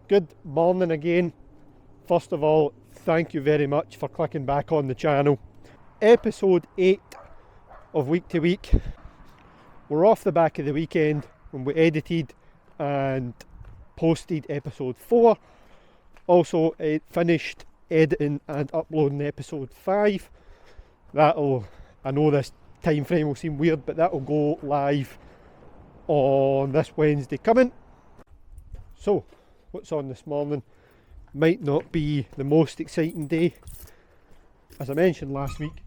Good morning again. First of all, thank you very much for clicking back on the channel. Episode 8 of Week to Week. We're off the back of the weekend when we edited and posted episode 4. Also finished editing and uploading episode 5. I know this time frame will seem weird, but that'll go live on this Wednesday coming. So, what's on this morning? Might not be the most exciting day. As I mentioned last week,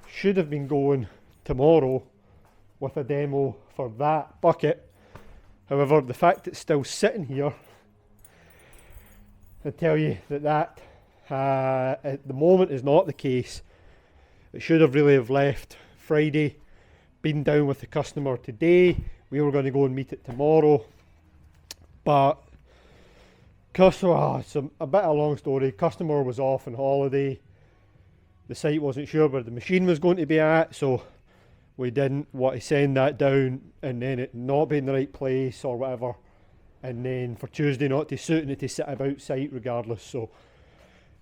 should have been going tomorrow with a demo for that bucket. However, the fact it's still sitting here, I tell you that at the moment is not the case. It should have really have left Friday, been down with the customer today. We were going to go and meet it tomorrow, but it's a bit of a long story. Customer was off on holiday. The site wasn't sure where the machine was going to be at, so we didn't want to send that down and then it not be in the right place or whatever, and then for Tuesday not to suit and it to sit about site regardless. So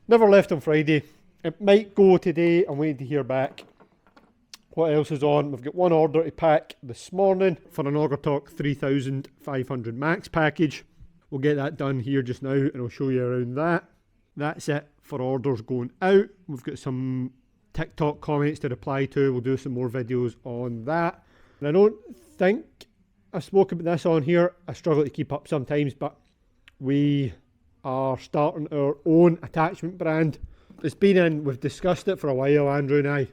never left on Friday. It might go today. I'm waiting to hear back. What else is on? We've got one order to pack this morning for an AugerTalk 3500 Max package. We'll get that done here just now and I'll show you around that. That's it for orders going out. We've got some TikTok comments to reply to. We'll do some more videos on that. And I don't think I've spoken about this on here. I struggle to keep up sometimes, but we are starting our own attachment brand. It's been in, we've discussed it for a while, Andrew and I.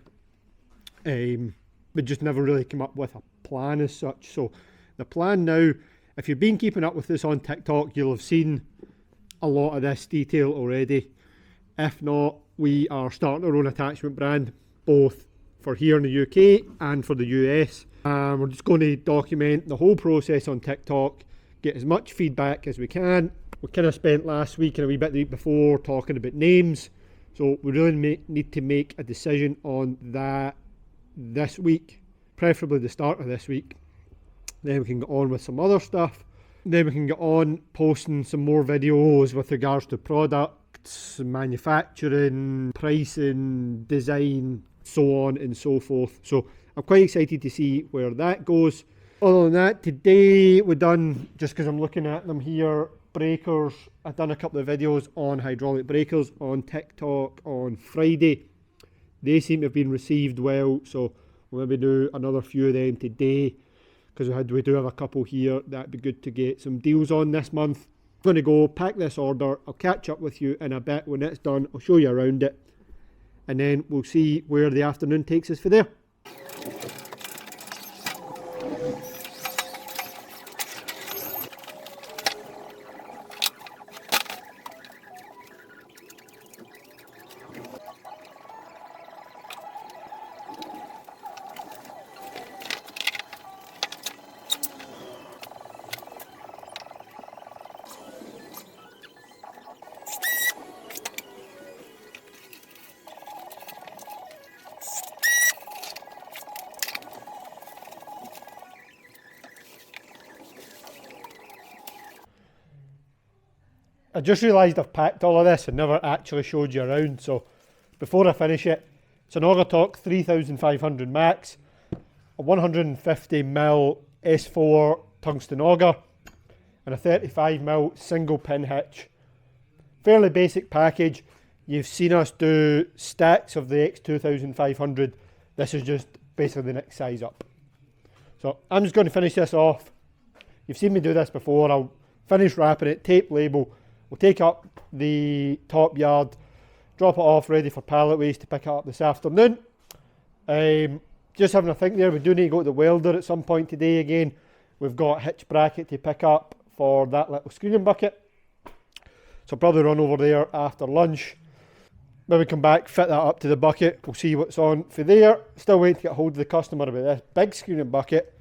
We just never really came up with a plan as such. So the plan now, if you've been keeping up with this on TikTok, you'll have seen a lot of this detail already. If not, we are starting our own attachment brand, both for here in the UK and for the US. We're just going to document the whole process on TikTok, get as much feedback as we can. We kind of spent last week and a wee bit the week before talking about names. So we really need to make a decision on that this week, preferably the start of this week. Then we can get on with some other stuff. Then we can get on posting some more videos with regards to products, manufacturing, pricing, design, so on and so forth. So I'm quite excited to see where that goes. Other than that, today we're done, just because I'm looking at them here, breakers. I've done a couple of videos on hydraulic breakers on TikTok on Friday. They seem to have been received well, so we'll maybe do another few of them today, because we do have a couple here. That'd be good to get some deals on this month. I'm going to go pack this order. I'll catch up with you in a bit when it's done. I'll show you around it, and then we'll see where the afternoon takes us for there. I just realised I've packed all of this and never actually showed you around, so before I finish it, it's an AugerTalk 3500 Max, a 150mm S4 tungsten auger, and a 35mm single pin hitch. Fairly basic package. You've seen us do stacks of the X2500. This is just basically the next size up. So I'm just going to finish this off. You've seen me do this before. I'll finish wrapping it, tape label. We'll take up the top yard, drop it off ready for pallet waste to pick it up this afternoon. Just having a think there, we do need to go to the welder at some point today again. We've got a hitch bracket to pick up for that little screening bucket. So I'll probably run over there after lunch. Maybe come back, fit that up to the bucket. We'll see what's on for there. Still waiting to get hold of the customer about this big screening bucket.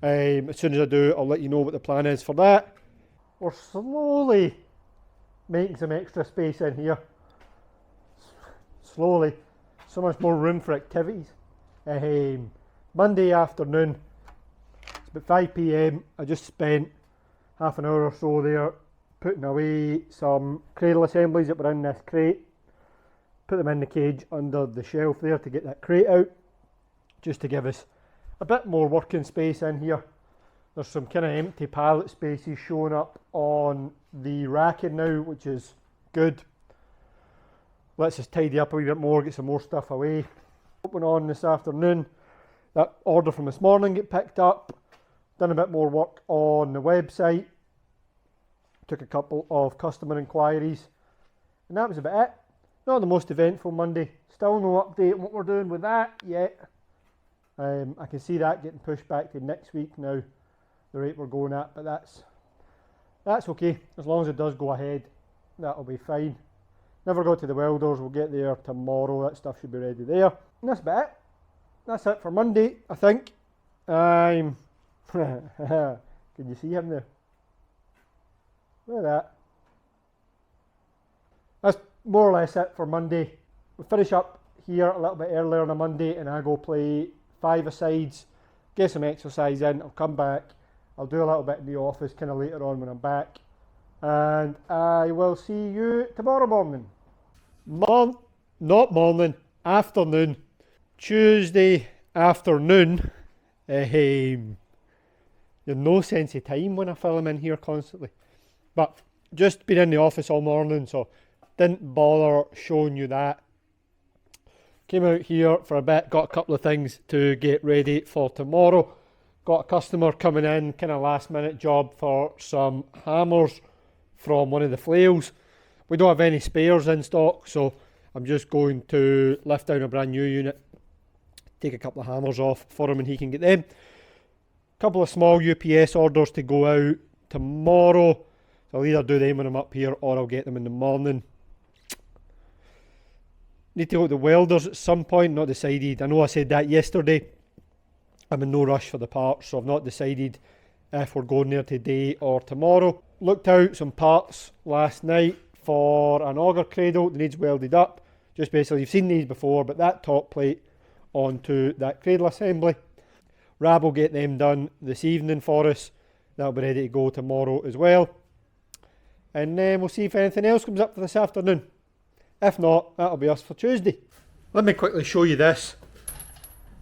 As soon as I do, I'll let you know what the plan is for that. We're slowly making some extra space in here. Slowly. So much more room for activities. Monday afternoon, it's about 5 PM. I just spent half an hour or so there, putting away some cradle assemblies that were in this crate. Put them in the cage under the shelf there to get that crate out, just to give us a bit more working space in here. There's some kind of empty pallet spaces showing up on the racking now, which is good. Let's just tidy up a wee bit more, get some more stuff away. What went on this afternoon? That order from this morning get picked up. Done a bit more work on the website. Took a couple of customer inquiries. And that was about it. Not the most eventful Monday. Still no update on what we're doing with that yet. I can see that getting pushed back to next week now, the rate we're going at, but that's okay. As long as it does go ahead, that'll be fine. Never got to the welders, we'll get there tomorrow. That stuff should be ready there. And that's about it. That's it for Monday, I think. Can you see him there? Look at that. That's more or less it for Monday. We'll finish up here a little bit earlier on a Monday and I go play 5-a-sides, get some exercise in, I'll come back, I'll do a little bit in the office kind of later on when I'm back, and I will see you tomorrow morning. Not morning, afternoon. Tuesday afternoon. There's no sense of time when I film in here constantly. But just been in the office all morning, so didn't bother showing you that. Came out here for a bit, got a couple of things to get ready for tomorrow. Got a customer coming in, kind of last minute job for some hammers from one of the flails. We don't have any spares in stock, so I'm just going to lift down a brand new unit, take a couple of hammers off for him and he can get them. Couple of small UPS orders to go out tomorrow. So I'll either do them when I'm up here or I'll get them in the morning. Need to go to the welders at some point, not decided. I know I said that yesterday. I'm in no rush for the parts, so I've not decided if we're going there today or tomorrow. Looked out some parts last night for an auger cradle that needs welded up. Just basically, you've seen these before, but that top plate onto that cradle assembly. Rab will get them done this evening for us. That'll be ready to go tomorrow as well. And then we'll see if anything else comes up for this afternoon. If not, that'll be us for Tuesday. Let me quickly show you this.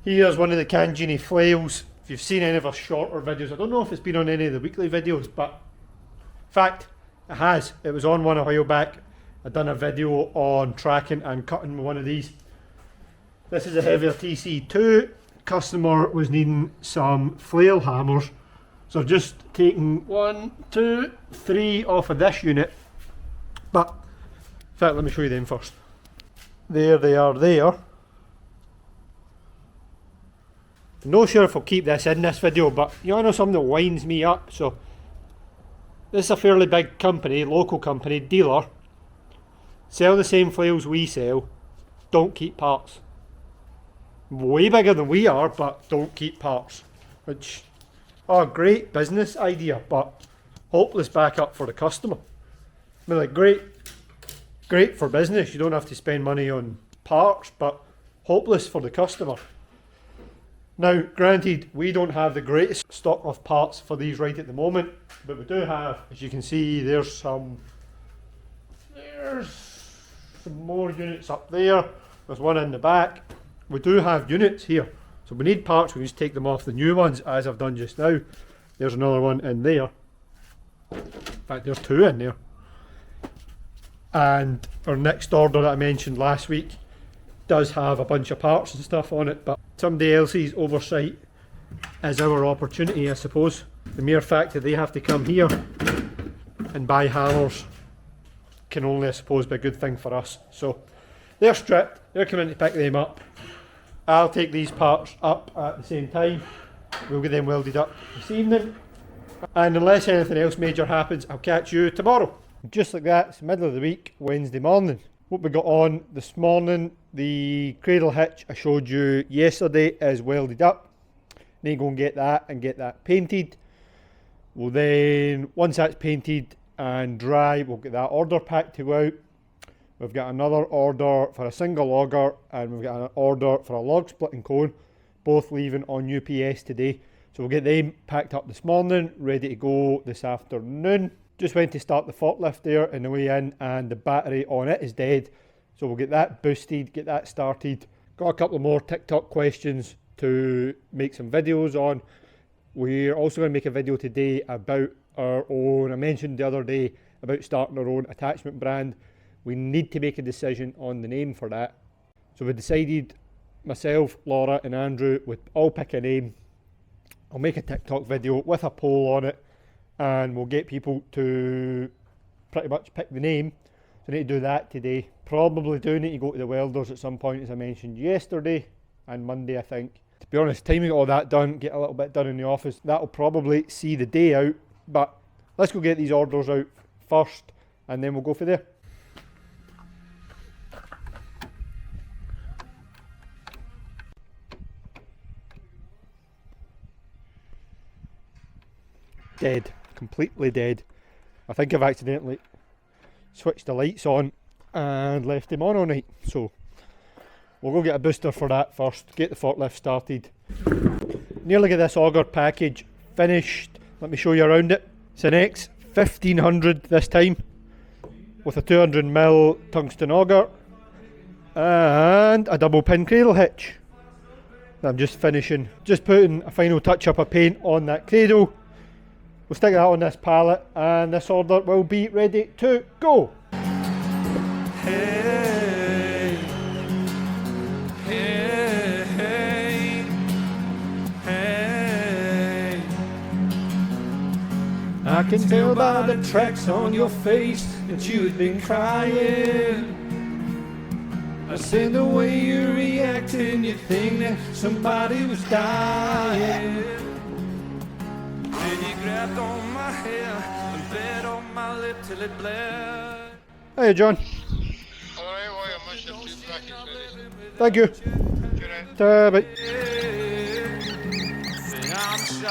Here's one of the Canjini flails. If you've seen any of our shorter videos, I don't know if it's been on any of the weekly videos, but in fact, it has. It was on one a while back. I'd done a video on tracking and cutting with one of these. This is a heavier TC2. Customer was needing some flail hammers. So I've just taken 1, 2, 3 off of this unit. But in fact, let me show you them first. There they are there. I'm not sure if I'll keep this in this video, but you know something that winds me up. So this is a fairly big company, local company, dealer. Sell the same flails we sell, don't keep parts. Way bigger than we are, but don't keep parts. Which, oh, great business idea, but hopeless backup for the customer. I mean, like, great for business, you don't have to spend money on parts, but hopeless for the customer. Now, granted, we don't have the greatest stock of parts for these right at the moment, but we do have, as you can see, there's some more units up there. There's one in the back. We do have units here, so we need parts. We just take them off the new ones, as I've done just now. There's another one in there. In fact, there's 2 in there. And our next order that I mentioned last week does have a bunch of parts and stuff on it, but somebody else's oversight is our opportunity, I suppose. The mere fact that they have to come here and buy hammers can only, I suppose, be a good thing for us. So they're stripped, they're coming to pick them up. I'll take these parts up at the same time. We'll get them welded up this evening. And unless anything else major happens, I'll catch you tomorrow. Just like that, it's the middle of the week, Wednesday morning. What we got on this morning, the cradle hitch I showed you yesterday is welded up. Then go and get that painted. We'll then, once that's painted and dry, we'll get that order pack to go out. We've got another order for a single auger and we've got an order for a log splitting cone, both leaving on UPS today. So we'll get them packed up this morning, ready to go this afternoon. Just went to start the forklift there on the way in, and the battery on it is dead. So we'll get that boosted, get that started. Got a couple more TikTok questions to make some videos on. We're also going to make a video today about our own, I mentioned the other day about starting our own attachment brand. We need to make a decision on the name for that. So we decided, myself, Laura and Andrew would all pick a name. I'll make a TikTok video with a poll on it, and we'll get people to pretty much pick the name. So I need to do that today. Probably do need to go to the welders at some point, as I mentioned yesterday, and Monday I think. To be honest, time to get all that done, get a little bit done in the office, that'll probably see the day out, but let's go get these orders out first, and then we'll go for there. Dead, completely dead. I think I've accidentally switched the lights on and left them on all night, so we'll go get a booster for that first, get the forklift started. Nearly get this auger package finished. Let me show you around it. It's an X1500 this time, with a 200mm tungsten auger and a double pin cradle hitch. I'm just finishing, just putting a final touch up of paint on that cradle. We'll stick that on this pallet, and this order will be ready to go. Hey, hey, hey, hey. I can tell by the tracks on your face that you had been crying. I said the way you're reacting, you think that somebody was dying. And you grabbed on my hair and bled on my lip till it bled. Hey John. Alright, well, I must have two packets ready. Thank you. Good night. Bye. And I'm so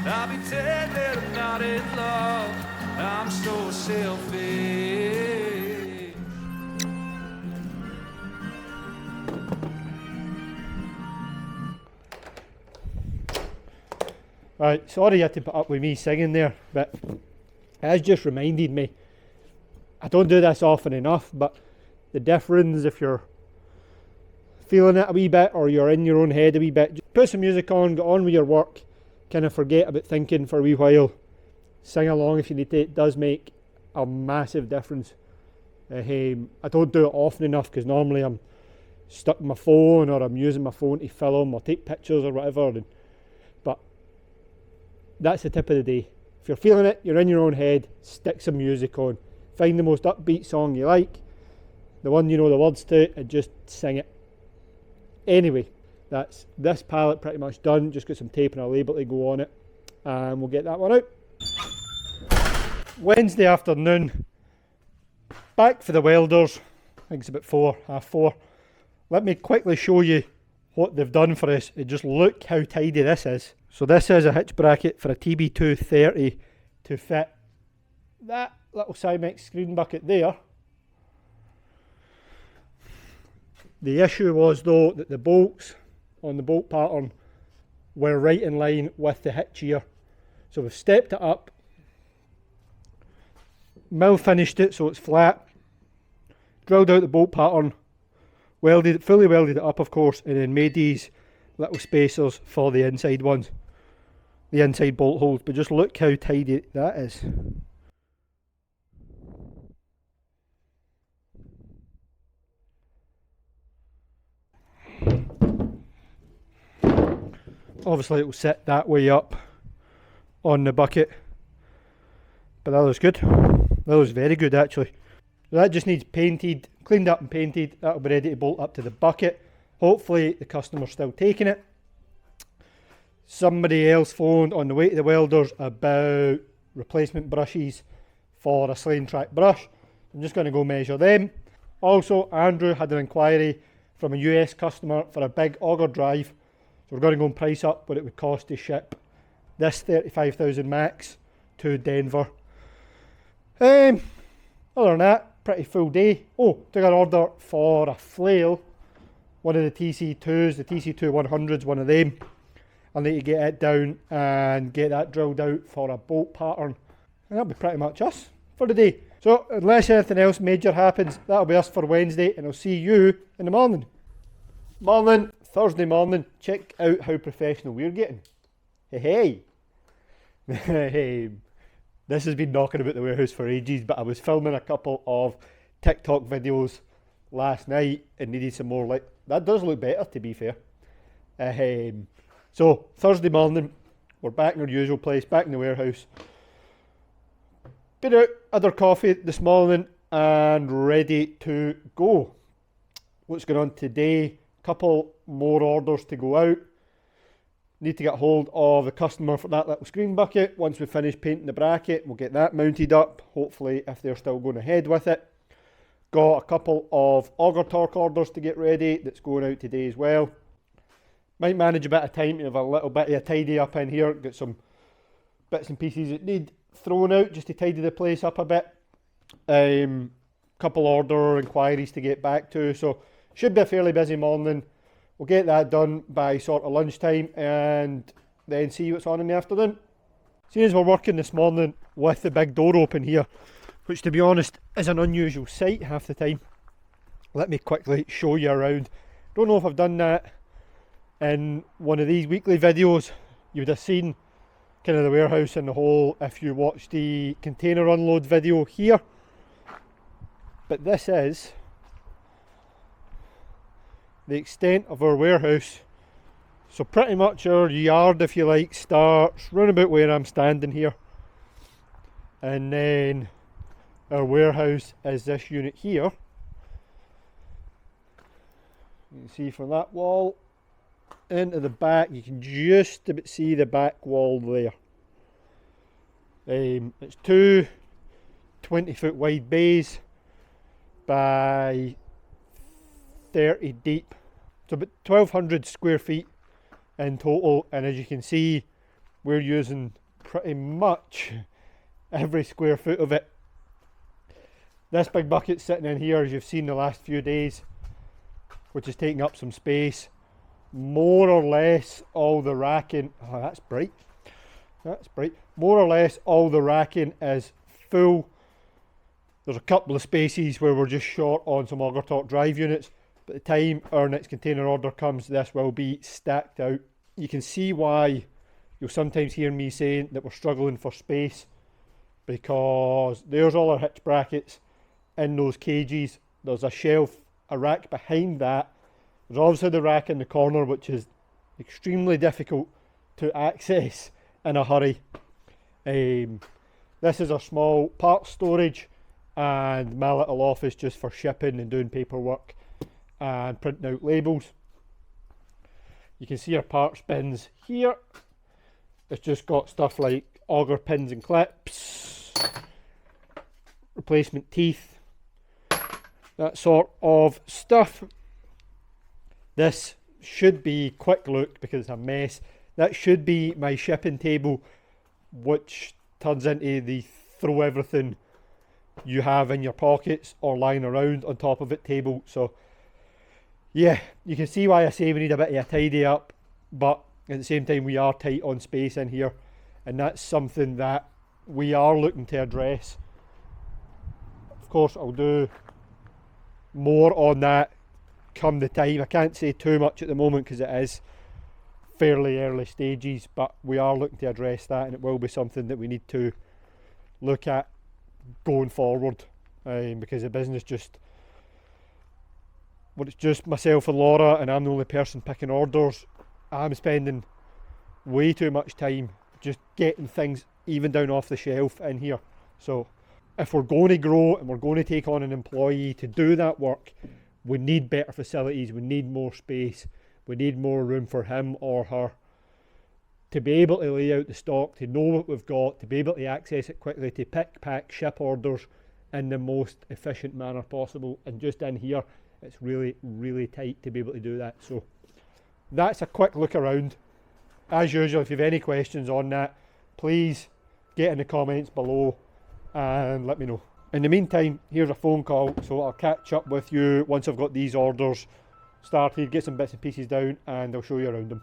I'll be telling that I'm not in love. I'm so selfish. Right, sorry you had to put up with me singing there, but it has just reminded me. I don't do this often enough, but the difference if you're feeling it a wee bit or you're in your own head a wee bit, just put some music on, get on with your work, kind of forget about thinking for a wee while, sing along if you need to. It does make a massive difference. I don't do it often enough because normally I'm stuck with my phone, or I'm using my phone to film or take pictures or whatever, but that's the tip of the day. If you're feeling it, you're in your own head, stick some music on. Find the most upbeat song you like, the one you know the words to, and just sing it. Anyway, that's this pallet pretty much done. Just got some tape and a label to go on it, and we'll get that one out. Wednesday afternoon, back for the welders. I think it's about 4:30. Let me quickly show you what they've done for us, and just look how tidy this is. So this is a hitch bracket for a TB230 to fit that little Cymex screen bucket there. The issue was though that the bolts on the bolt pattern were right in line with the hitch here. So we've stepped it up, mill finished it so it's flat, drilled out the bolt pattern, fully welded it up of course, and then made these little spacers for the inside ones, the inside bolt holes. But just look how tidy that is. Obviously it will sit that way up on the bucket, but that looks good. That looks very good actually. So that just needs painted, cleaned up and painted. That'll be ready to bolt up to the bucket. Hopefully the customer's still taking it. Somebody else phoned on the way to the welders about replacement brushes for a Slane Track brush. I'm just going to go measure them. Also, Andrew had an inquiry from a US customer for a big auger drive. So we're going to go and price up what it would cost to ship this 35,000 max to Denver. Other than that, pretty full day. Oh, took an order for a flail one of the TC2s, the TC2 100s, one of them. I'll need to get it down and get that drilled out for a bolt pattern. And that'll be pretty much us for the day. So unless anything else major happens, that'll be us for Wednesday, and I'll see you in the morning. Morning, Thursday morning. Check out how professional we're getting. Hey, hey. This has been knocking about the warehouse for ages, but I was filming a couple of TikTok videos last night and needed some more light. That does look better, to be fair. So Thursday morning, we're back in our usual place, back in the warehouse. Been out, had our coffee this morning and ready to go. What's going on today? Couple more orders to go out. Need to get hold of the customer for that little screen bucket. Once we finish painting the bracket, we'll get that mounted up, hopefully, if they're still going ahead with it. Got a couple of auger torque orders to get ready that's going out today as well. Might manage a bit of time to have a little bit of a tidy up in here, get some bits and pieces that need thrown out just to tidy the place up a bit. Couple order inquiries to get back to, so should be a fairly busy morning. We'll get that done by sort of lunchtime and then see what's on in the afternoon. Seeing as we're working this morning with the big door open here, which to be honest is an unusual sight half the time. Let me quickly show you around. Don't know if I've done that in one of these weekly videos. You would have seen kind of the warehouse in the whole if you watch the container unload video here. But this is the extent of our warehouse. So pretty much our yard, if you like, starts round about where I'm standing here, and then our warehouse is this unit here. You can see from that wall into the back, you can just about see the back wall there. It's two 20-foot wide bays by 30 deep, so about 1,200 square feet in total, and as you can see, we're using pretty much every square foot of it. This big bucket sitting in here, as you've seen the last few days, which is taking up some space. More or less all the racking, oh that's bright, more or less all the racking is full. There's a couple of spaces where we're just short on some auger torque drive units. By the time our next container order comes, this will be stacked out. You can see why you'll sometimes hear me saying that we're struggling for space, because there's all our hitch brackets in those cages. There's a shelf, a rack behind that. There's obviously the rack in the corner, which is extremely difficult to access in a hurry. This is a small parts storage and my little office just for shipping and doing paperwork and printing out labels. You can see our parts bins here. It's just got stuff like auger pins and clips, replacement teeth, that sort of stuff. This should be, quick look because it's a mess, that should be my shipping table, which turns into the throw everything you have in your pockets or lying around on top of it table. So yeah, you can see why I say we need a bit of a tidy up, but at the same time we are tight on space in here, and that's something that we are looking to address. Of course I'll do more on that come the time. I can't say too much at the moment because it is fairly early stages, but we are looking to address that, and it will be something that we need to look at going forward, because the business just, well, it's just myself and Laura, and I'm the only person picking orders. I'm spending way too much time just getting things even down off the shelf in here. So if we're going to grow and we're going to take on an employee to do that work, we need better facilities, we need more space, we need more room for him or her to be able to lay out the stock, to know what we've got, to be able to access it quickly, to pick, pack, ship orders in the most efficient manner possible. And just in here, it's really, really tight to be able to do that. So that's a quick look around. As usual, if you have any questions on that, please get in the comments below and let me know. In the meantime, here's a phone call, so I'll catch up with you once I've got these orders started, get some bits and pieces down, and I'll show you around them.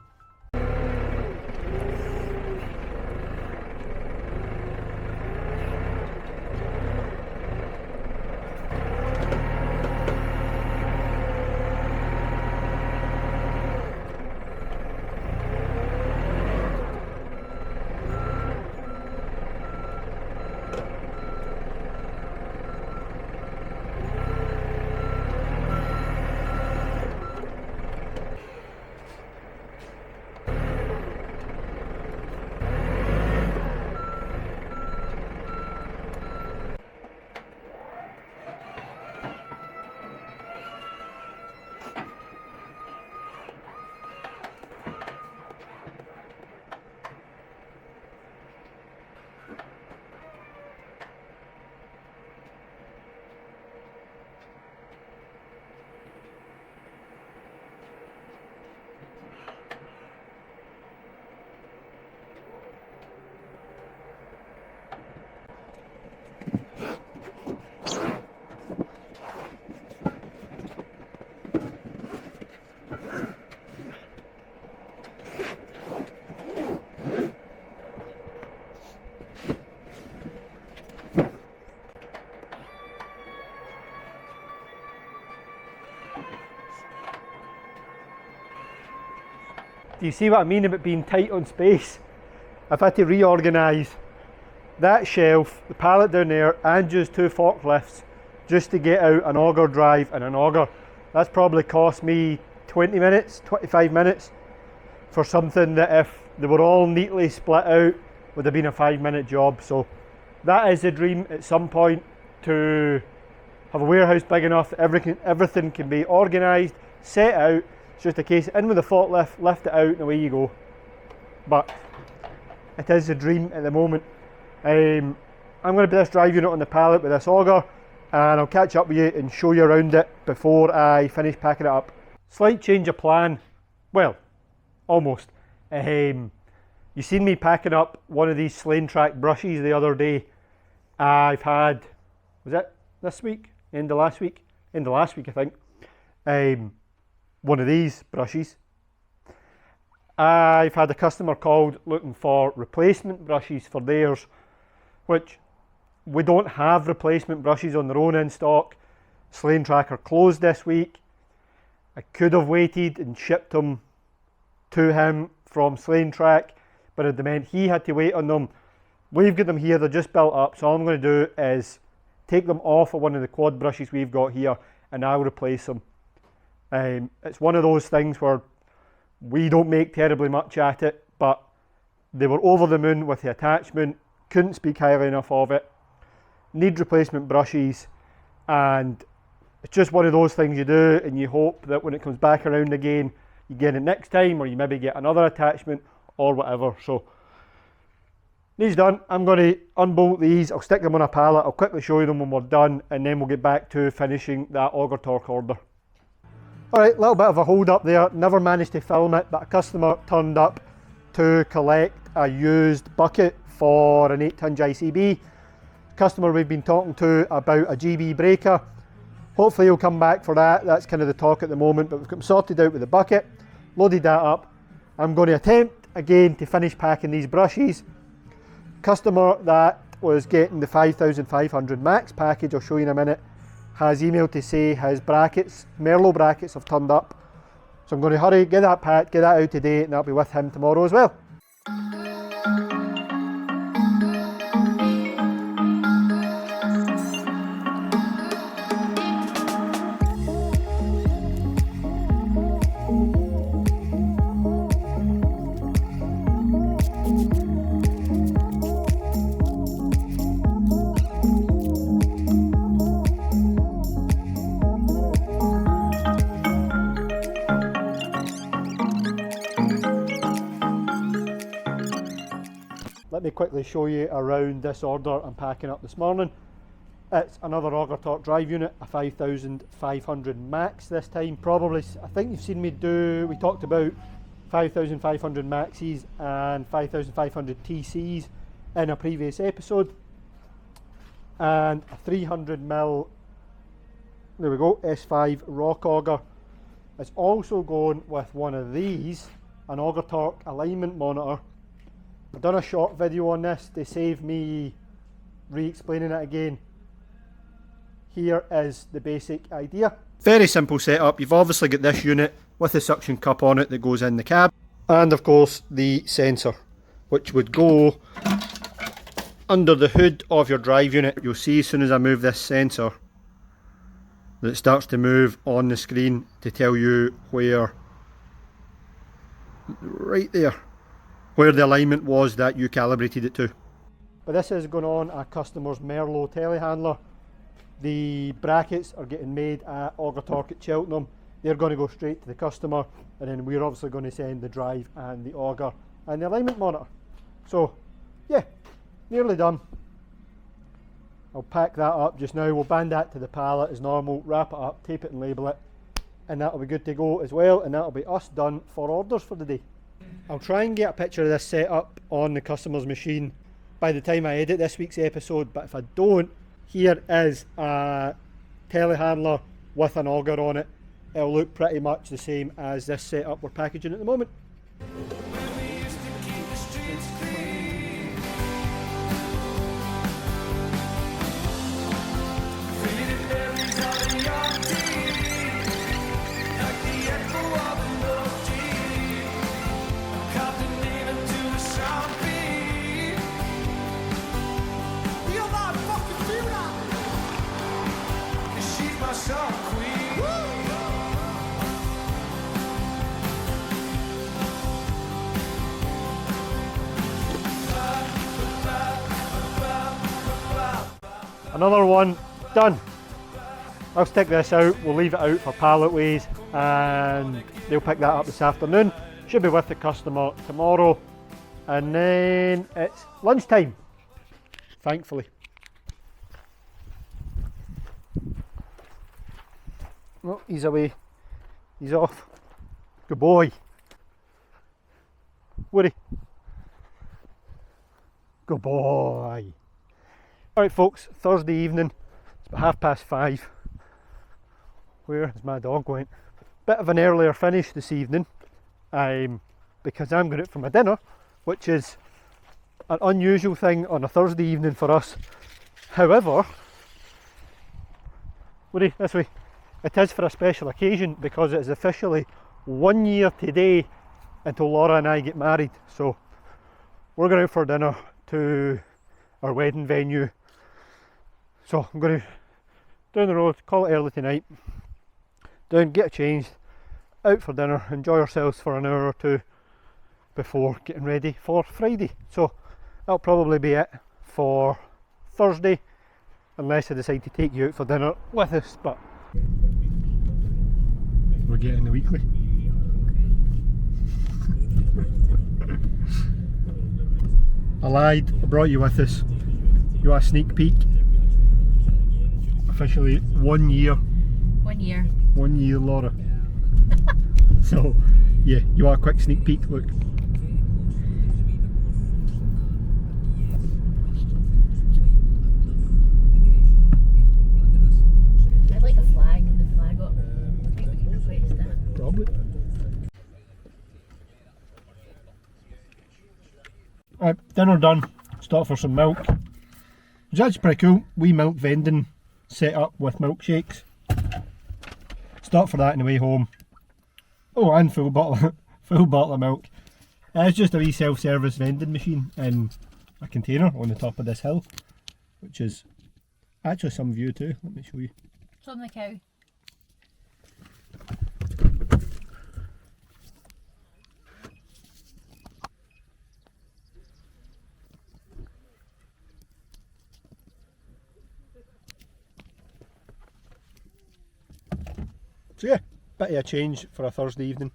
Do you see what I mean about being tight on space? I've had to reorganise that shelf, the pallet down there, and just 2 forklifts just to get out an auger drive and an auger. That's probably cost me 20 minutes, 25 minutes for something that if they were all neatly split out would have been a 5-minute job. So that is the dream at some point, to have a warehouse big enough that everything can be organised, set out. It's just a case in with a forklift, lift it out and away you go. But it is a dream at the moment. I'm going to put this drive unit on the pallet with this auger, and I'll catch up with you and show you around it before I finish packing it up. Slight change of plan, well, almost. You seen me packing up one of these Slane Track brushes the other day. I've had, was it this week? End of last week I think. One of these brushes. I've had a customer called looking for replacement brushes for theirs, which we don't have replacement brushes on their own in stock. Slane Track are closed this week. I could have waited and shipped them to him from Slane Track, but it meant he had to wait on them. We've got them here, they're just built up, so all I'm going to do is take them off of one of the quad brushes we've got here and I'll replace them. It's one of those things where we don't make terribly much at it, but they were over the moon with the attachment, couldn't speak highly enough of it, need replacement brushes, and it's just one of those things you do and you hope that when it comes back around again you get it next time, or you maybe get another attachment or whatever. So these done, I'm going to unbolt these, I'll stick them on a pallet, I'll quickly show you them when we're done, and then we'll get back to finishing that auger torque order. Alright, little bit of a hold up there, never managed to film it, but a customer turned up to collect a used bucket for an 8 tonge ICB. Customer we've been talking to about a GB breaker. Hopefully he'll come back for that, that's kind of the talk at the moment, but we've got him sorted out with the bucket, loaded that up. I'm going to attempt again to finish packing these brushes. Customer that was getting the 5500 max package, I'll show you in a minute, has emailed to say his brackets, Merlot brackets, have turned up. So I'm going to hurry, get that packed, get that out today, and that'll be with him tomorrow as well. Let me quickly show you around this order I'm packing up this morning. It's another auger torque drive unit, a 5500 max this time. Probably, I think you've seen me do, we talked about 5500 maxes and 5500 TCs in a previous episode. And a 300mm, there we go, S5 rock auger. It's also going with one of these, an auger torque alignment monitor. I've done a short video on this to save me re-explaining it again. Here is the basic idea. Very simple setup. You've obviously got this unit with the suction cup on it that goes in the cab, and of course the sensor, which would go under the hood of your drive unit. You'll see as soon as I move this sensor that it starts to move on the screen to tell you where, right there, where the alignment was that you calibrated it to. But this is going on a customer's Merlot telehandler. The brackets are getting made at Auger Torque at Cheltenham. They're going to go straight to the customer, and then we're obviously going to send the drive and the auger and the alignment monitor. So yeah, nearly done. I'll pack that up just now. We'll band that to the pallet as normal, wrap it up, tape it and label it, and that'll be good to go as well, and that'll be us done for orders for the day. I'll try and get a picture of this setup on the customer's machine by the time I edit this week's episode, but if I don't, here is a telehandler with an auger on it. It'll look pretty much the same as this setup we're packaging at the moment. Another one done. I'll stick this out, we'll leave it out for pallet ways, and they'll pick that up this afternoon. Should be with the customer tomorrow, and then it's lunchtime, thankfully. Oh, he's away, he's off. Good boy. Woody. Good boy. Alright folks, Thursday evening, it's about 5:30. Where is my dog went? Bit of an earlier finish this evening, because I'm going out for my dinner, which is an unusual thing on a Thursday evening for us. However, Woody, this way, it is for a special occasion because it is officially 1 year today until Laura and I get married. So we're going out for dinner to our wedding venue. So I'm going to down the road, call it early tonight, down, get changed, out for dinner, enjoy ourselves for an hour or two before getting ready for Friday. So that'll probably be it for Thursday, unless I decide to take you out for dinner with us, but we're getting the weekly. I lied, I brought you with us. You want a sneak peek? Officially 1 year. 1 year. 1 year, Laura. So, yeah, you want a quick sneak peek? Look. I'd like a flag and the flag up. I think we can replace that. Probably. Alright, dinner done. Stop for some milk. It's actually pretty cool. Wee milk vending set up with milkshakes. Stop for that on the way home. Oh, and full bottle of milk. It's just a wee self-service vending machine in a container on the top of this hill, which is actually some view too. Let me show you. It's on the cow. So yeah, bit of a change for a Thursday evening.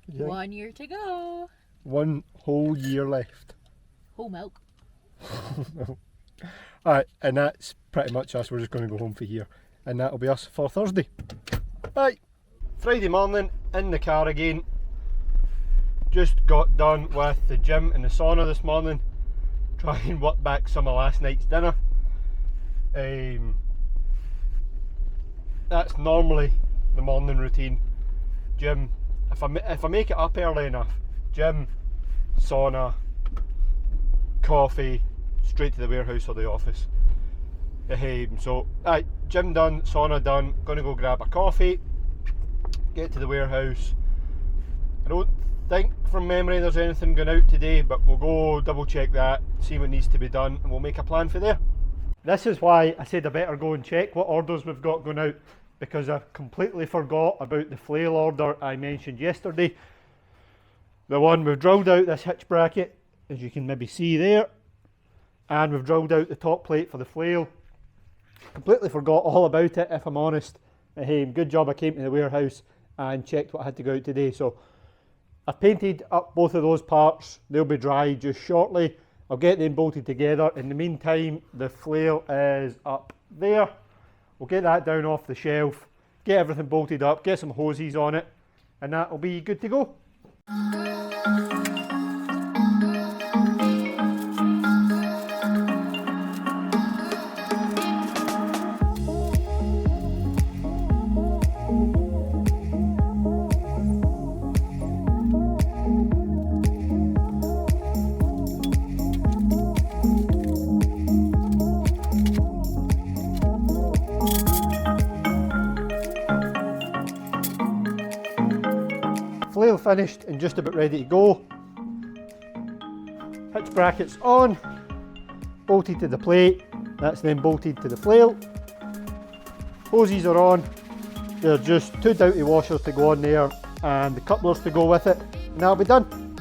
1 year to go. 1 whole year left. Whole milk. Alright, and that's pretty much us. We're just going to go home for here, and that'll be us for Thursday. Bye. Friday morning, in the car again. Just got done with the gym and the sauna this morning. Try and work back some of last night's dinner. That's normally the morning routine. gym. If I make it up early enough, gym, sauna, coffee, straight to the warehouse or the office. So, gym done, sauna done, gonna go grab a coffee, get to the warehouse. I don't think from memory there's anything going out today, but we'll go double check that, see what needs to be done, and we'll make a plan for there. This is why I said I better go and check what orders we've got going out, because I completely forgot about the flail order I mentioned yesterday. The one we've drilled out this hitch bracket, as you can maybe see there, and we've drilled out the top plate for the flail. Completely forgot all about it, if I'm honest. Good job I came to the warehouse and checked what I had to go out today. So I've painted up both of those parts. They'll be dry just shortly. I'll get them bolted together. In the meantime, the flail is up there. We'll get that down off the shelf, get everything bolted up, get some hoses on it, and that will be good to go. Flail finished and just about ready to go. Hitch brackets on, bolted to the plate, that's then bolted to the flail. Hoses are on, they're just 2 doughty washers to go on there and the couplers to go with it, and that'll be done.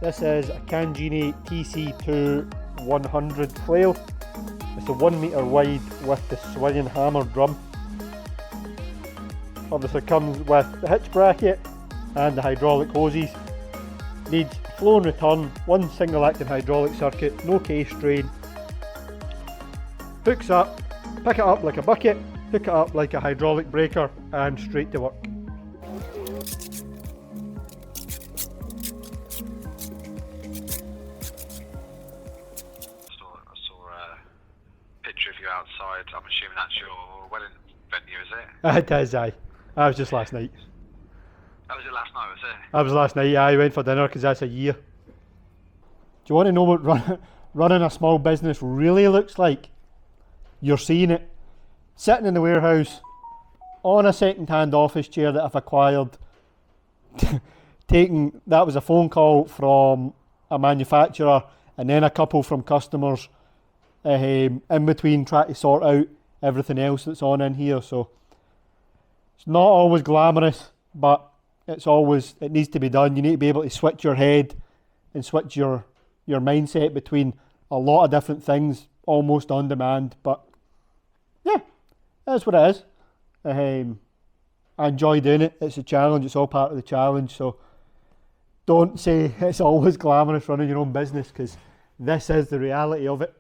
This is a Canjini TC2 100 flail. It's a 1 metre wide with the swinging hammer drum. Obviously comes with the hitch bracket and the hydraulic hoses. Needs flow and return, 1 single acting hydraulic circuit, no case drain. Hooks up, pick it up like a bucket, hook it up like a hydraulic breaker, and straight to work. Outside, I'm assuming that's your wedding venue, is it? It is, aye. I was just last night. That was it last night, was it? I was last night, I went for dinner because that's a year. Do you want to know what running a small business really looks like? You're seeing it. Sitting in the warehouse, on a second-hand office chair that I've acquired, that was a phone call from a manufacturer and then a couple from customers. In between trying to sort out everything else that's on in here, so it's not always glamorous, but it needs to be done. You need to be able to switch your head and switch your mindset between a lot of different things almost on demand, but yeah, that's what it is. I enjoy doing it. It's a challenge, it's all part of the challenge, so don't say it's always glamorous running your own business, because this is the reality of it.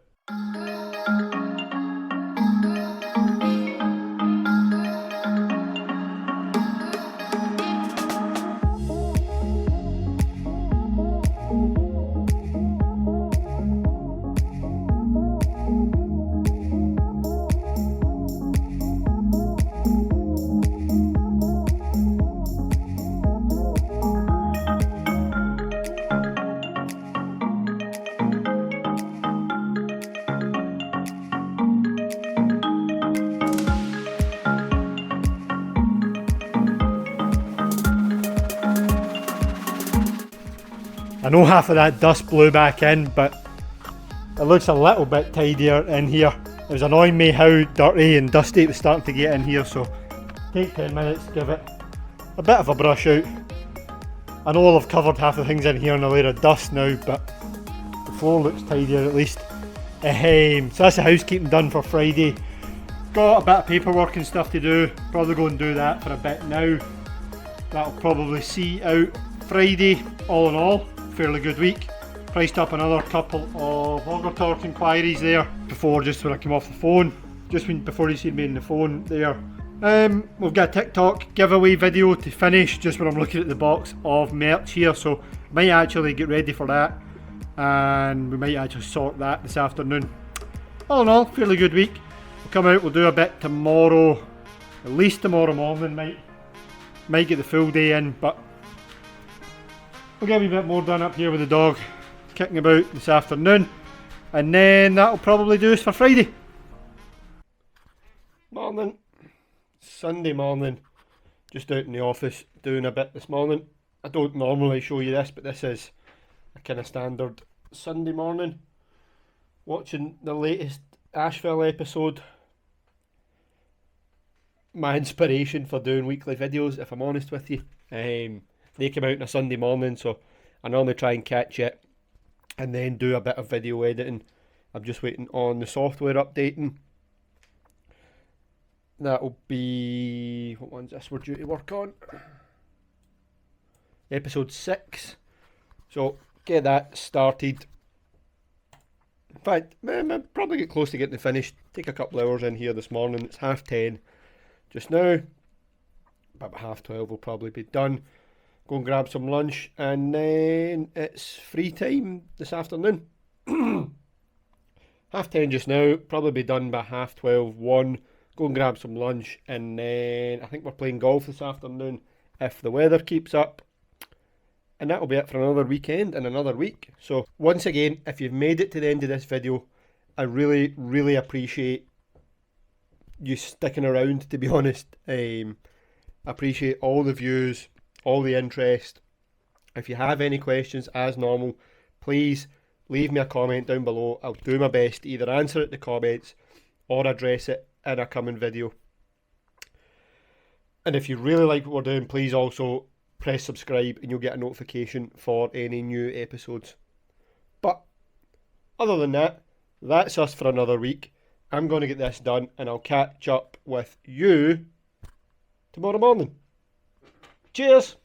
I know half of that dust blew back in, but it looks a little bit tidier in here. It was annoying me how dirty and dusty it was starting to get in here, so take 10 minutes, give it a bit of a brush out. I know I've covered half the things in here in a layer of dust now, but the floor looks tidier at least. So that's the housekeeping done for Friday. Got a bit of paperwork and stuff to do, probably go and do that for a bit now. That'll probably see out Friday. All in all, fairly good week. Priced up another couple of auger torque inquiries there before, just when I came off the phone, before you see me on the phone there. We've got a TikTok giveaway video to finish just when I'm looking at the box of merch here, so might actually get ready for that and we might actually sort that this afternoon. all in all, fairly good week. We'll come out, we'll do a bit tomorrow, at least tomorrow morning. Might get the full day in, but we'll get a wee bit more done up here with the dog, kicking about this afternoon, and then that'll probably do us for Friday. Morning. Sunday morning. Just out in the office doing a bit this morning. I don't normally show you this, but this is a kind of standard Sunday morning. Watching the latest Asheville episode. My inspiration for doing weekly videos, if I'm honest with you. They came out on a Sunday morning, so I normally try and catch it and then do a bit of video editing. I'm just waiting on the software updating. That'll be... what one's this we're due to work on? Episode 6. So, get that started. In fact, I'll probably get close to getting it finished. Take a couple of hours in here this morning. It's 10:30 just now. About 12:30 will probably be done. Go and grab some lunch, and then it's free time this afternoon. 10:30 just now. Probably be done by 12:30, 1. Go and grab some lunch, and then I think we're playing golf this afternoon if the weather keeps up. And that'll be it for another weekend and another week. So once again, if you've made it to the end of this video, I really, really appreciate you sticking around, to be honest. I appreciate all the views, all the interest. If you have any questions, as normal, please leave me a comment down below. I'll do my best to either answer it in the comments or address it in a coming video. And if you really like what we're doing, please also press subscribe and you'll get a notification for any new episodes. But other than that, that's us for another week. I'm going to get this done and I'll catch up with you tomorrow morning. Cheers!